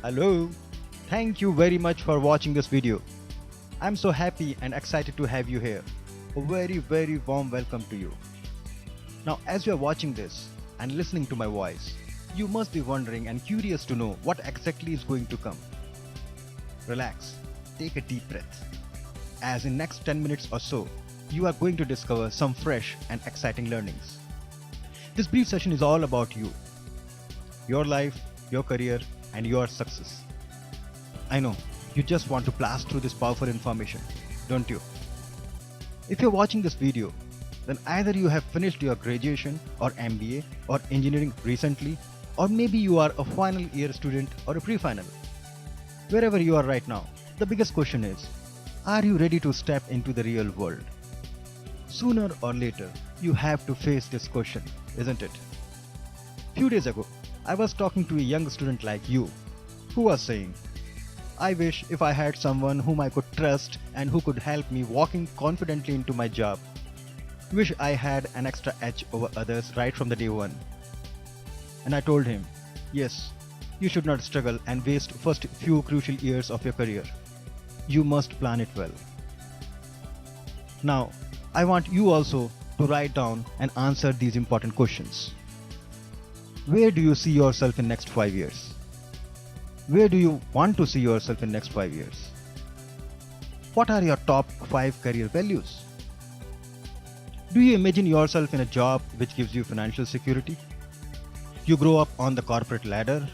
Hello. Thank you very much for watching this video. I'm so happy and excited to have you here. A very warm welcome to you. Now, as you are watching this and listening to my voice, you must be wondering and curious to know what exactly is going to come. Relax, take a deep breath. As in next 10 minutes or so, you are going to discover some fresh and exciting learnings. This brief session is all about you, your life, your career, and your success. I know, you just want to blast through this powerful information, don't you? If you're watching this video, then either you have finished your graduation or MBA or engineering recently, or maybe you are a final year student or a pre-final. Wherever you are right now, the biggest question is, are you ready to step into the real world? Sooner or later, you have to face this question, isn't it? Few days ago, I was talking to a young student like you, who was saying, I wish if I had someone whom I could trust and who could help me walking confidently into my job. Wish I had an extra edge over others right from the day one. And I told him, yes, you should not struggle and waste first few crucial years of your career. You must plan it well. Now, I want you also to write down and answer these important questions. Where do you see yourself in next 5 years? Where do you want to see yourself in next 5 years? What are your top 5 career values? Do you imagine yourself in a job which gives you financial security? You grow up on the corporate ladder,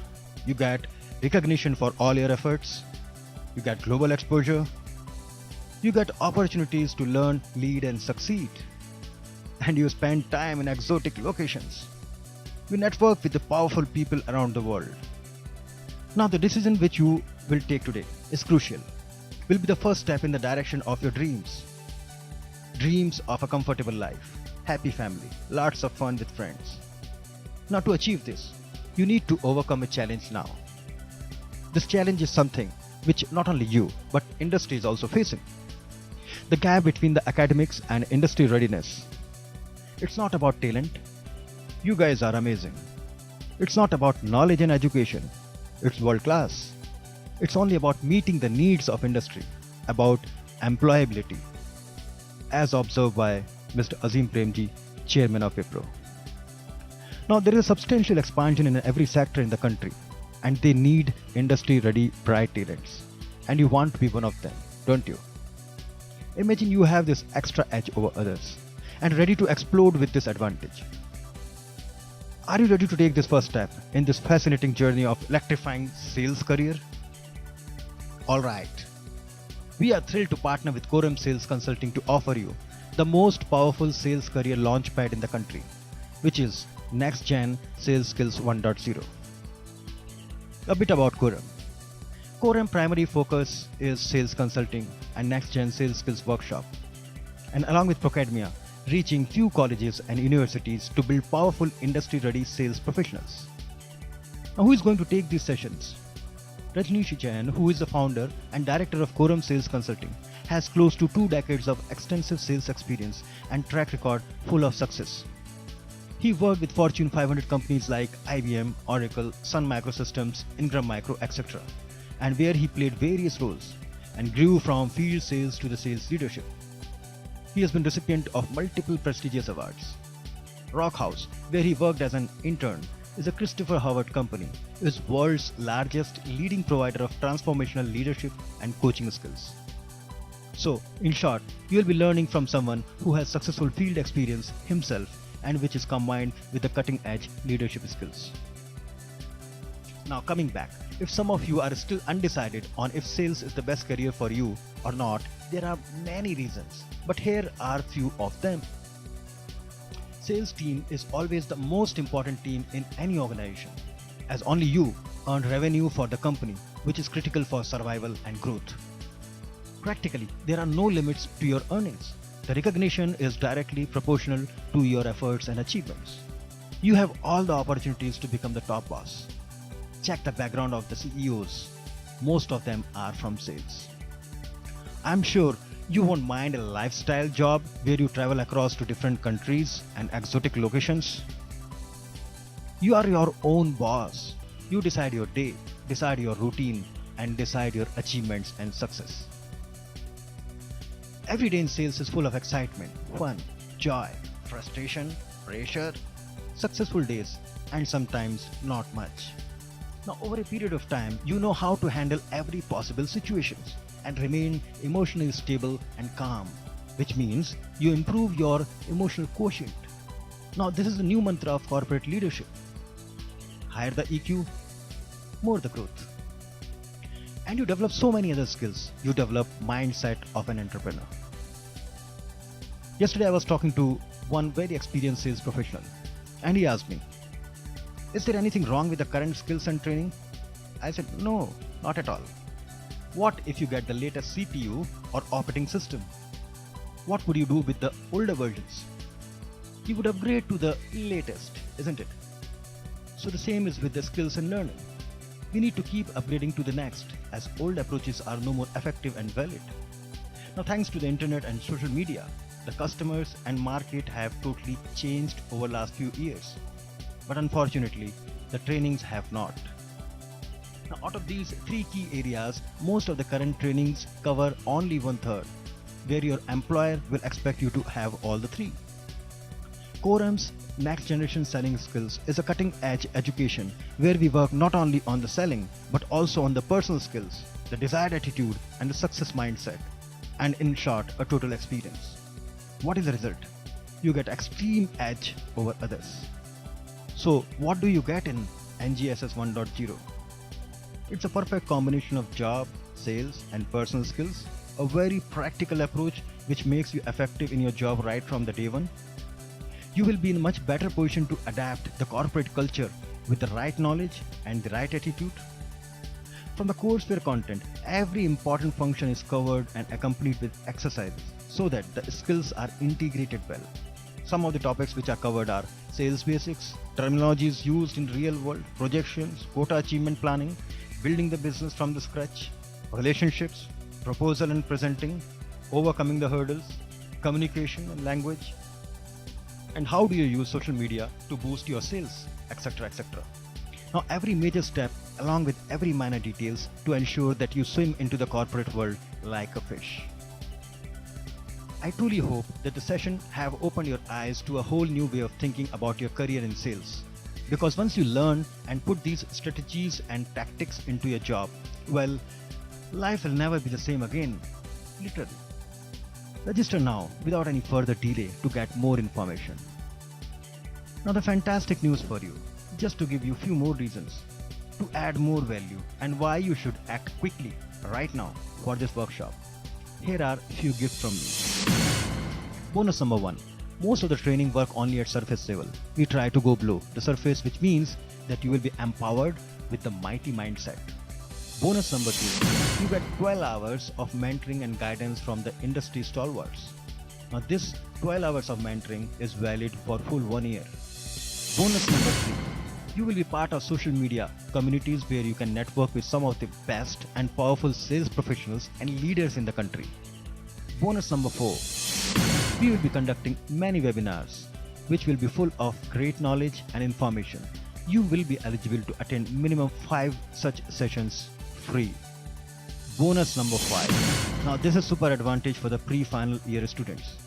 you get recognition for all your efforts, you get global exposure, you get opportunities to learn, lead and succeed, and you spend time in exotic locations. You network with the powerful people around the world. Now the decision which you will take today is crucial. Will be the first step in the direction of your dreams. Dreams of a comfortable life, happy family, lots of fun with friends. Now to achieve this, you need to overcome a challenge now. This challenge is something which not only you, but industry is also facing. The gap between the academics and industry readiness. It's not about talent. You guys are amazing. It's not about knowledge and education. It's world class. It's only about meeting the needs of industry, about employability, as observed by Mr. Azim Premji, chairman of Wipro. Now there is a substantial expansion in every sector in the country, and they need industry-ready bright talents. And you want to be one of them, don't you? Imagine you have this extra edge over others, and ready to explode with this advantage. Are you ready to take this first step in this fascinating journey of electrifying sales career? Alright. We are thrilled to partner with Quorum Sales Consulting to offer you the most powerful sales career launchpad in the country, which is Next Gen Sales Skills 1.0. A bit about Quorum. Quorum primary focus is sales consulting and Next Gen Sales Skills workshop, and along with Procademia, reaching few colleges and universities to build powerful industry-ready sales professionals. Now, who is going to take these sessions? Rajnishi Jain, who is the founder and director of Quorum Sales Consulting, has close to 2 decades of extensive sales experience and track record full of success. He worked with Fortune 500 companies like IBM, Oracle, Sun Microsystems, Ingram Micro, etc., and where he played various roles and grew from field sales to the sales leadership. He has been recipient of multiple prestigious awards. Rockhouse, where he worked as an intern, is a Christopher Howard company, is world's largest leading provider of transformational leadership and coaching skills. So, in short, you will be learning from someone who has successful field experience himself and which is combined with the cutting-edge leadership skills. Now coming back, if some of you are still undecided on if sales is the best career for you or not, there are many reasons, but here are few of them. Sales team is always the most important team in any organization, as only you earn revenue for the company, which is critical for survival and growth. Practically, there are no limits to your earnings. The recognition is directly proportional to your efforts and achievements. You have all the opportunities to become the top boss. Check the background of the CEOs. Most of them are from sales. I'm sure you won't mind a lifestyle job where you travel across to different countries and exotic locations. You are your own boss. You decide your day, decide your routine, and decide your achievements and success. Every day in sales is full of excitement, fun, joy, frustration, pressure, successful days, and sometimes not much. Now, over a period of time, you know how to handle every possible situations and remain emotionally stable and calm, which means you improve your emotional quotient. Now, this is the new mantra of corporate leadership. Higher the EQ, more the growth. And you develop so many other skills. You develop mindset of an entrepreneur. Yesterday I was talking to one very experienced sales professional and he asked me, is there anything wrong with the current skills and training? I said, no, not at all. What if you get the latest CPU or operating system? What would you do with the older versions? You would upgrade to the latest, isn't it? So the same is with the skills and learning. We need to keep upgrading to the next as old approaches are no more effective and valid. Now thanks to the internet and social media, the customers and market have totally changed over last few years. But unfortunately, the trainings have not. Now out of these three key areas, most of the current trainings cover only 1/3, where your employer will expect you to have all the three. Quorum's Next Generation Selling Skills is a cutting-edge education where we work not only on the selling but also on the personal skills, the desired attitude and the success mindset, and in short, a total experience. What is the result? You get extreme edge over others. So what do you get in NGSS 1.0? It's a perfect combination of job, sales and personal skills, a very practical approach which makes you effective in your job right from the day one. You will be in a much better position to adapt the corporate culture with the right knowledge and the right attitude. From the courseware content, every important function is covered and accompanied with exercises so that the skills are integrated well. Some of the topics which are covered are sales basics, terminologies used in real world, projections, quota achievement planning, building the business from the scratch, relationships, proposal and presenting, overcoming the hurdles, communication and language, and how do you use social media to boost your sales, etc. etc. Now every major step along with every minor details to ensure that you swim into the corporate world like a fish. I truly hope that the session have opened your eyes to a whole new way of thinking about your career in sales. Because once you learn and put these strategies and tactics into your job, well, life will never be the same again, literally. Register now without any further delay to get more information. Now the fantastic news for you, just to give you few more reasons to add more value and why you should act quickly right now for this workshop. Here are few gifts from me. Bonus number 1. Most of the training work only at surface level. We try to go below the surface, which means that you will be empowered with the mighty mindset. Bonus number 2. You get 12 hours of mentoring and guidance from the industry stalwarts. Now this 12 hours of mentoring is valid for full 1 year. Bonus number 3. You will be part of social media communities where you can network with some of the best and powerful sales professionals and leaders in the country. Bonus number 4. We will be conducting many webinars which will be full of great knowledge and information. You will be eligible to attend minimum 5 such sessions free. Bonus number 5. Now this is super advantage for the pre-final year students.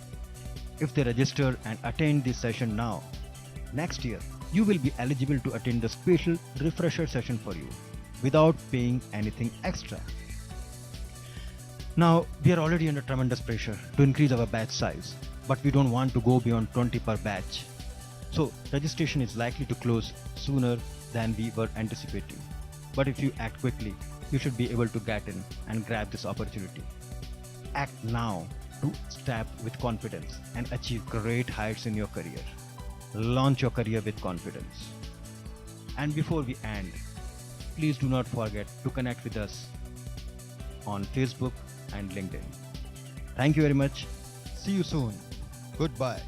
If they register and attend this session now, next year you will be eligible to attend the special refresher session for you without paying anything extra. Now we are already under tremendous pressure to increase our batch size, but we don't want to go beyond 20 per batch. So registration is likely to close sooner than we were anticipating. But if you act quickly, you should be able to get in and grab this opportunity. Act now to step with confidence and achieve great heights in your career. Launch your career with confidence. And before we end, please do not forget to connect with us on Facebook and LinkedIn. Thank you very much. See you soon. Goodbye.